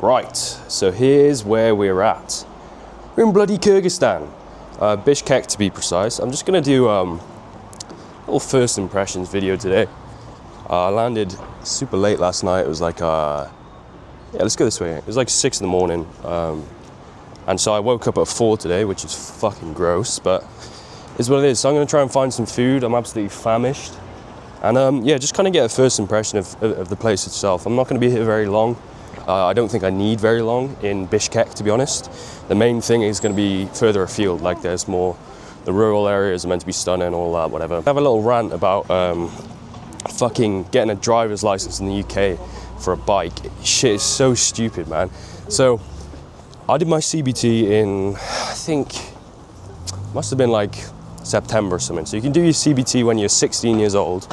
Right, so here's where we're at. We're in bloody Kyrgyzstan, Bishkek to be precise. I'm just gonna do a little first impressions video today. I landed super late last night. It was like, yeah, let's go this way. It was like 6 in the morning. And so I woke up at 4 today, which is fucking gross, but it's what it is. So I'm gonna try and find some food. I'm absolutely famished. And yeah, just kind of get a first impression of the place itself. I'm not gonna be here very long. I don't think I need very long in Bishkek, to be honest. The main thing is going to be further afield, like there's more, the rural areas are meant to be stunning, all that, whatever. I have a little rant about fucking getting a driver's license in the UK for a bike. Shit is so stupid, man. So I did my CBT in, I think, must have been like September or something. So you can do your CBT when you're 16 years old.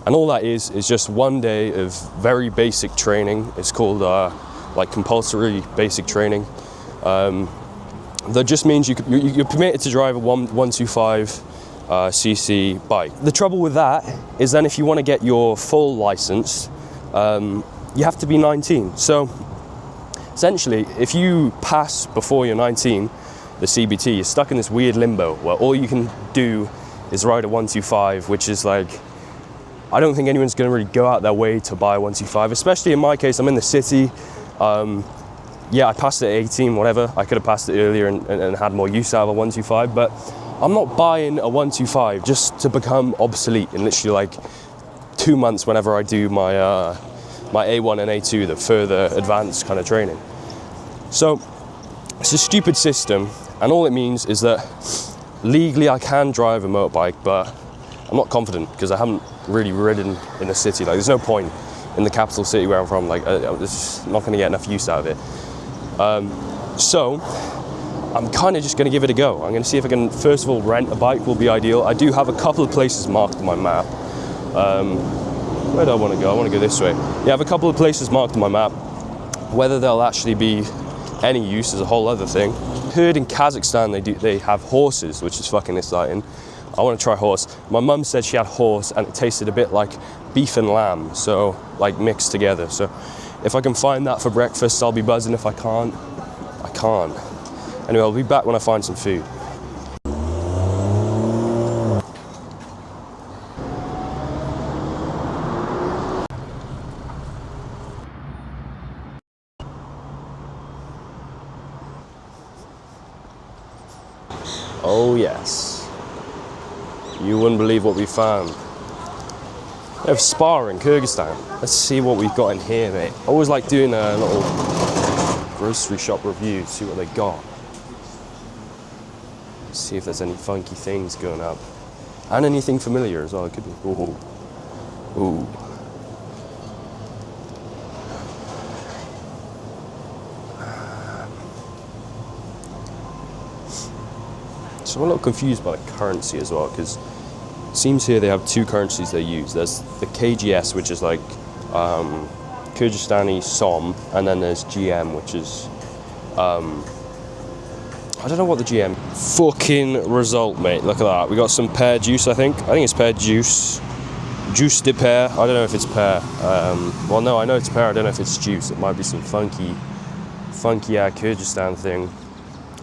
And all that is just 1 day of very basic training. It's called like compulsory basic training. That just means you're permitted to drive a 125 cc bike. The trouble with that is then if you want to get your full license, you have to be 19. So essentially, if you pass before you're 19, the CBT, you're stuck in this weird limbo where all you can do is ride a 125, which is like, I don't think anyone's going to really go out their way to buy a 125, especially in my case. I'm in the city. Yeah, I passed it at 18, whatever. I could have passed it earlier and had more use out of a 125, but I'm not buying a 125 just to become obsolete in literally like 2 months whenever I do my my A1 and A2, the further advanced kind of training. So it's a stupid system, and all it means is that legally I can drive a motorbike, but I'm not confident because I haven't really ridden in a city. Like, there's no point in the capital city where I'm from. Like, I'm just not going to get enough use out of it. So I'm kind of just going to give it a go. I'm going to see if I can, first of all, rent a bike will be ideal. I do have a couple of places marked on my map. Where do I want to go? I want to go this way. Yeah, I have a couple of places marked on my map. Whether they'll actually be any use is a whole other thing. I heard in Kazakhstan they have horses, which is fucking exciting. I want to try horse. My mum said she had horse and it tasted a bit like beef and lamb, so like mixed together. So if I can find that for breakfast, I'll be buzzing. If I can't, I can't. Anyway, I'll be back when I find some food. Oh yes. You wouldn't believe what we found. They have Spa in Kyrgyzstan. Let's see what we've got in here, mate. I always like doing a little grocery shop review, see what they got. See if there's any funky things going up. And anything familiar as well, it could be. Ooh. Ooh. So I'm a little confused by the currency as well, because it seems here they have two currencies they use. There's the KGS, which is like Kyrgyzstani Som, and then there's GM, which is I don't know what the GM. Fucking result, mate. Look at that. We got some pear juice, I think. I think it's pear juice. Juice de pear. I don't know if it's pear. Well, no, I know it's pear. I don't know if it's juice. It might be some funky Kyrgyzstan thing.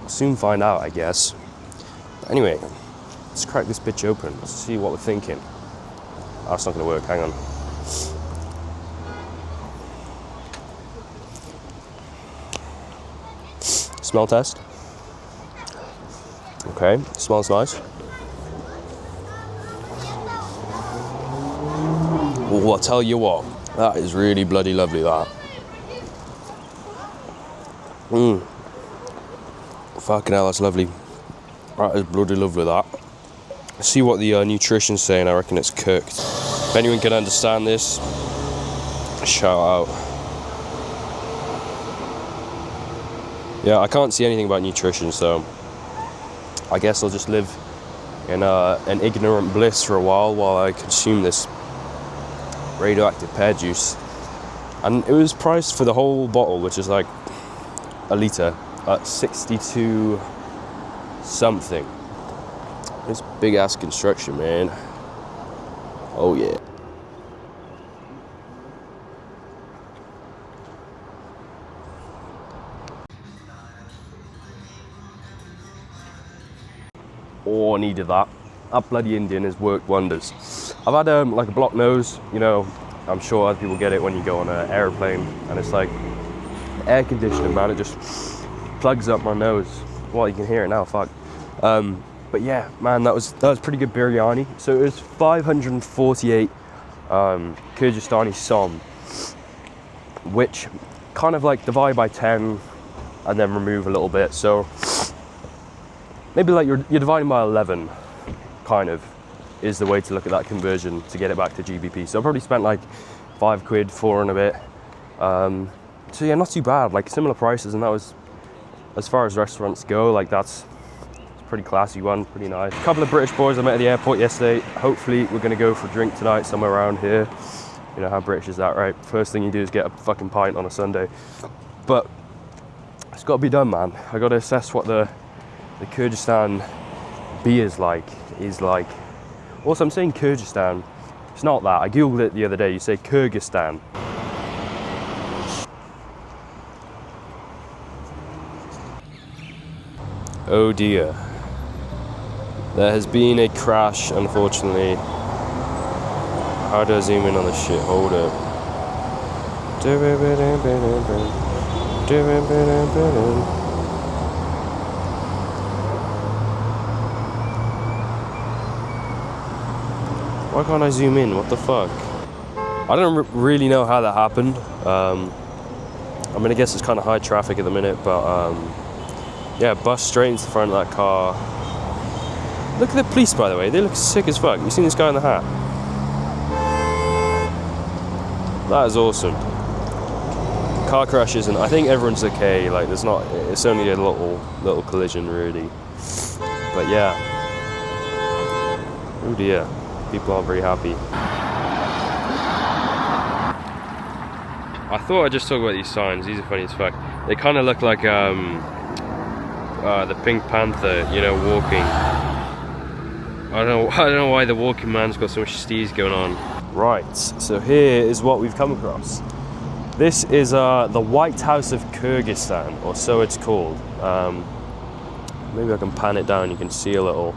We'll soon find out, I guess. Anyway, let's crack this bitch open. Let's see what we're thinking. Oh, that's not going to work. Hang on. Smell test. Okay, smells nice. Oh, I'll tell you what. That is really bloody lovely, that. Fucking hell, that's lovely. That is bloody lovely, that. Let's see what the nutrition's saying. I reckon it's cooked. If anyone can understand this, shout out. Yeah, I can't see anything about nutrition, so I guess I'll just live in an ignorant bliss for a while I consume this radioactive pear juice. And it was priced for the whole bottle, which is like a litre, at 62 something. This big ass construction, man. Oh yeah. Oh, needed that. That bloody Indian has worked wonders. I've had like a blocked nose, you know, I'm sure other people get it when you go on an airplane, and it's like air conditioning, man, it just plugs up my nose. Well, you can hear it now, fuck. But yeah, man, that was pretty good biryani. So it was 548 Kyrgyzstani som, which kind of like divide by 10 and then remove a little bit. So maybe like you're dividing by 11, kind of, is the way to look at that conversion to get it back to GBP. So I probably spent like £5, 4 and a bit. So yeah, not too bad, like similar prices, and that was, as far as restaurants go, like that's a pretty classy one, pretty nice. A couple of British boys I met at the airport yesterday. Hopefully we're gonna go for a drink tonight somewhere around here. You know, how British is that, right? First thing you do is get a fucking pint on a Sunday. But it's gotta be done, man. I gotta assess what the Kyrgyzstan beer is like. Also, I'm saying Kyrgyzstan, it's not that. I googled it the other day, you say Kyrgyzstan. Oh dear. There has been a crash, unfortunately. How do I zoom in on this shit? Hold up. Why can't I zoom in? What the fuck? I don't really know how that happened. I mean, I guess it's kind of high traffic at the minute, but yeah, bus straight into the front of that car. Look at the police, by the way. They look sick as fuck. You seen this guy in the hat? That is awesome. Car crashes, and I think everyone's okay. Like, there's not. It's only a little collision, really. But yeah. Oh dear. People aren't very happy. I thought I'd just talk about these signs. These are funny as fuck. They kind of look like the Pink Panther, you know, walking. I don't know why the walking man's got so much steez going on. Right, so here is what we've come across. This is the White House of Kyrgyzstan, or so it's called. Maybe I can pan it down, you can see a little.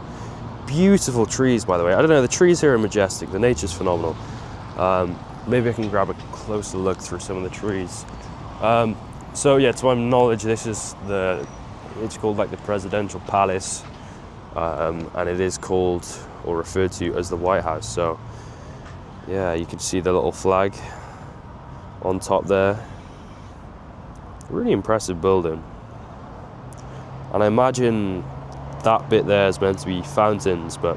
Beautiful trees, by the way. I don't know, the trees here are majestic, the nature's phenomenal. Maybe I can grab a closer look through some of the trees. So yeah, to my knowledge, this is it's called like the presidential palace, and it is called or referred to as the White House. So yeah, you can see the little flag on top there. Really impressive building. And I imagine that bit there is meant to be fountains, but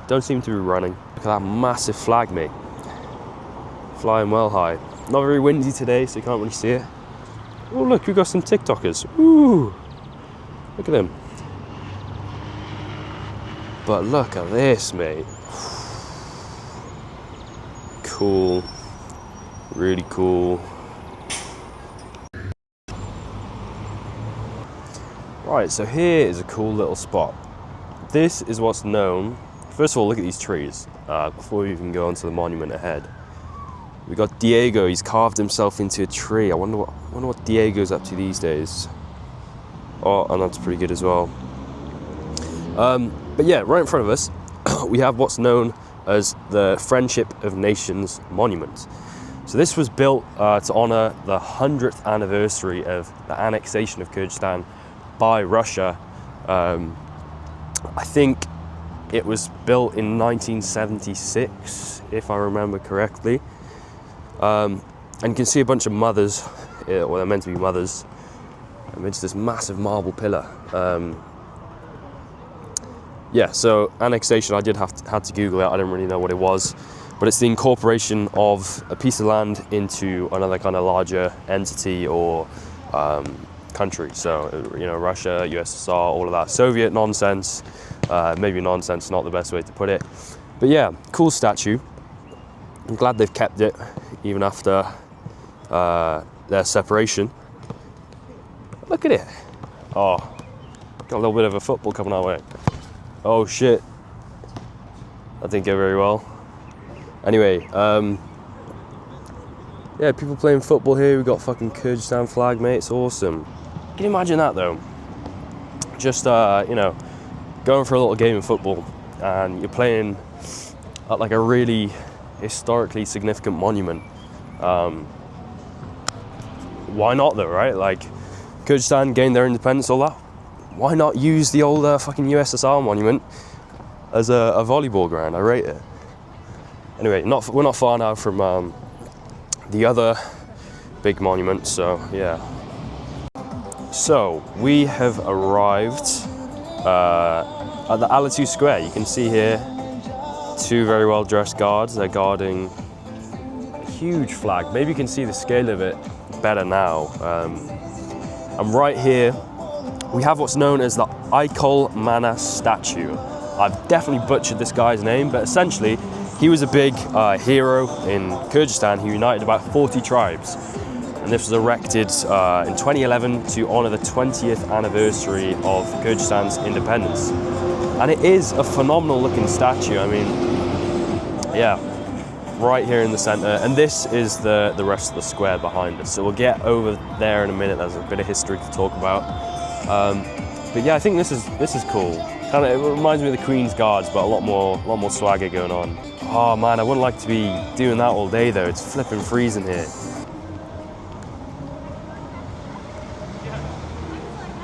don't seem to be running. Look at that massive flag, mate. Flying well high. Not very windy today, so you can't really see it. Oh look, we've got some TikTokers. Ooh, look at them. But look at this, mate. Cool. Really cool. Right, so here is a cool little spot. This is what's known. First of all, look at these trees. Before we even go onto the monument ahead, we got Diego. He's carved himself into a tree. I wonder what Diego's up to these days. Oh, and that's pretty good as well. But yeah, right in front of us, we have what's known as the Friendship of Nations Monument. So this was built to honor the 100th anniversary of the annexation of Kyrgyzstan by Russia. I think it was built in 1976, if I remember correctly. And you can see a bunch of mothers, well, they're meant to be mothers, amidst this massive marble pillar. Yeah, so annexation, I had to Google it. I didn't really know what it was, but it's the incorporation of a piece of land into another kind of larger entity or country. So, you know, Russia, USSR, all of that. Soviet nonsense. Maybe nonsense, not the best way to put it. But yeah, cool statue. I'm glad they've kept it even after their separation. Look at it. Oh, got a little bit of a football coming our way. Oh shit. That didn't go very well. Anyway, yeah, people playing football here. We've got fucking Kyrgyzstan flag, mate. It's awesome. Can you imagine that though? Just, you know, going for a little game of football and you're playing at like a really historically significant monument. Why not though, right? Like, Kyrgyzstan gained their independence, all that. Why not use the old fucking USSR monument as a volleyball ground? I rate it. Anyway, we're not far now from the other big monument, so yeah. So we have arrived at the Alatu Square. You can see here two very well dressed guards. They're guarding a huge flag. Maybe you can see the scale of it better now. And right here we have what's known as the Alatu Mana statue. I've definitely butchered this guy's name, but essentially he was a big hero in Kyrgyzstan who united about 40 tribes. And this was erected in 2011 to honor the 20th anniversary of Kyrgyzstan's independence. And it is a phenomenal looking statue. I mean, yeah, right here in the center. And this is the rest of the square behind us. So we'll get over there in a minute. There's a bit of history to talk about. But yeah, I think this is cool. Kind of, it reminds me of the Queen's Guards, but a lot more swagger going on. Oh man, I wouldn't like to be doing that all day though. It's flipping freezing here.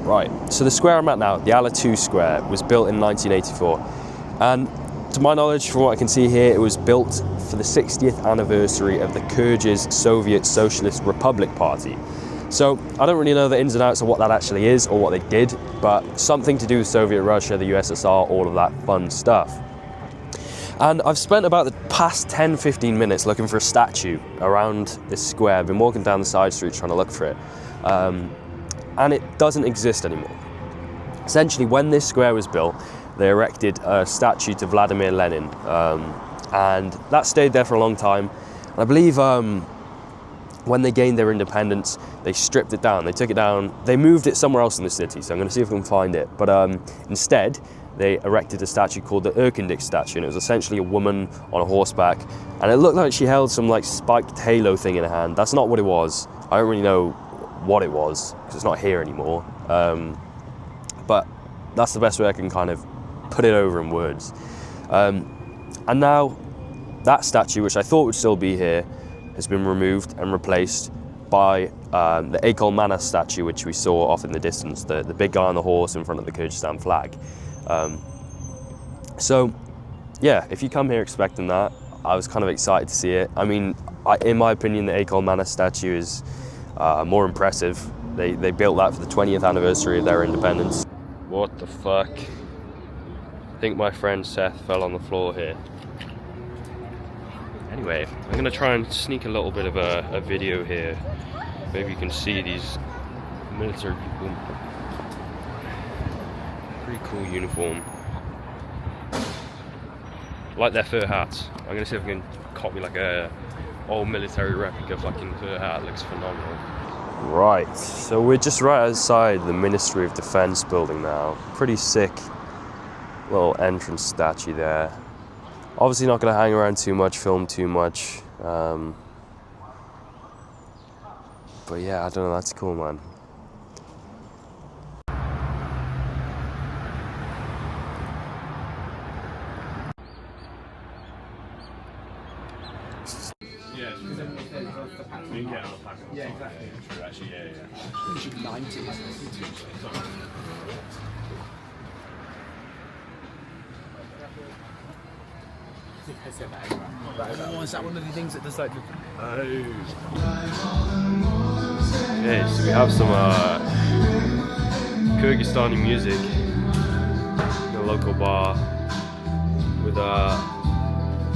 Right, so the square I'm at now, the Alatu Square, was built in 1984. And to my knowledge, from what I can see here, it was built for the 60th anniversary of the Kyrgyz Soviet Socialist Republic Party. So I don't really know the ins and outs of what that actually is or what they did, but something to do with Soviet Russia, the USSR, all of that fun stuff. And I've spent about the past 10-15 minutes looking for a statue around this square. I've been walking down the side streets trying to look for it. And it doesn't exist anymore. Essentially, when this square was built, they erected a statue to Vladimir Lenin, and that stayed there for a long time. And I believe when they gained their independence, they stripped it down. They took it down. They moved it somewhere else in the city, so I'm going to see if I can find it. But instead, they erected a statue called the Erkendik statue, and it was essentially a woman on a horseback, and it looked like she held some like spiked halo thing in her hand. That's not what it was. I don't really know what it was, because it's not here anymore. But that's the best way I can kind of put it over in words. And now that statue, which I thought would still be here, has been removed and replaced by the Alatu Mana statue, which we saw off in the distance, the big guy on the horse in front of the Kyrgyzstan flag. So yeah, if you come here expecting that, I was kind of excited to see it. I mean, in my opinion, the Alatu Mana statue is more impressive. They built that for the 20th anniversary of their independence. What the fuck? I think my friend Seth fell on the floor here. Anyway, I'm gonna try and sneak a little bit of a video here. Maybe you can see these military people. Pretty cool uniform. Like their fur hats. I'm gonna see if I can copy like a old military replica fucking fur hat. Looks phenomenal. Right, so we're just right outside the Ministry of Defense building now. Pretty sick little entrance statue there. Obviously not going to hang around too much, film too much. But yeah, I don't know, that's cool, man. Yeah, exactly. True, actually, yeah. 90s. Oh, is that one of the things that does like? Okay, so we have some Kyrgyzstani music in a local bar with a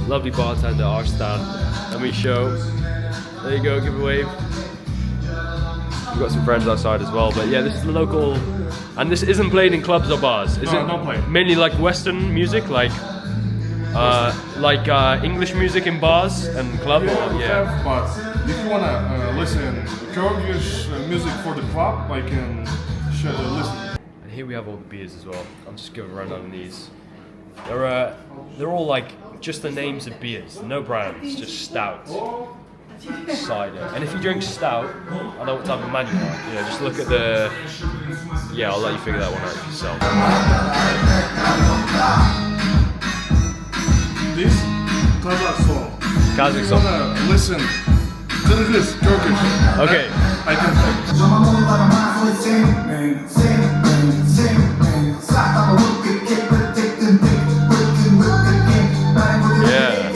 lovely bartender, Arstan, and we show. There you go, give a wave. We've got some friends outside as well, but yeah, this is the local, and this isn't played in clubs or bars. Is it not played. Mainly like Western music, like English music in bars and club? Yeah. But if you wanna listen Kyrgyz music for the club, I can listen. And here we have all the beers as well. I'll just give a rundown on these. They're all like just the names of beers, no brands, just stouts. cider. And if you drink stout, I know what type of man you are. You know, just look at the. Yeah, I'll let you figure that one out yourself. This Kazakh song. Kazakh You song. wanna listen Kyrgyz, Turkish? Okay. I can. Yeah.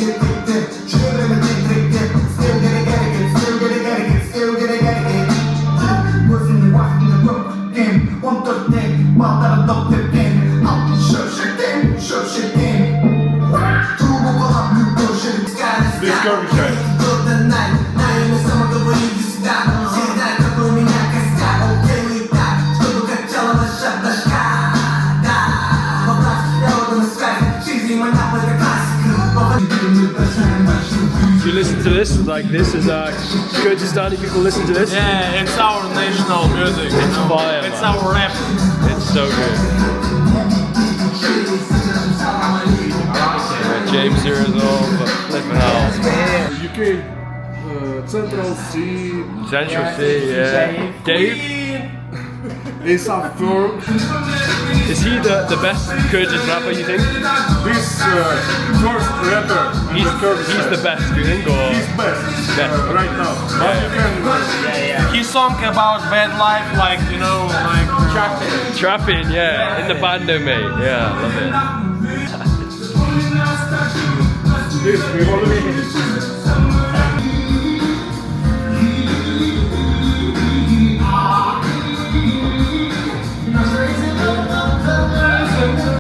This Turkish guy. You listen to this, like this is Kyrgyzstani people listen to this. Yeah, it's our national music. It's fire. It's Man. our rap. It's so good. James here is all flipping out. UK, Central C, Central C, yeah. Dave, A$AP Ferg. is he the best Kyrgyz rapper you think? This first rapper. He's the best, you think? Or? He's best. Right now. But you can. He song about bad life, like, you know, like trapping. Trapping, yeah. In the bando, mate. Yeah, love it. This revolution.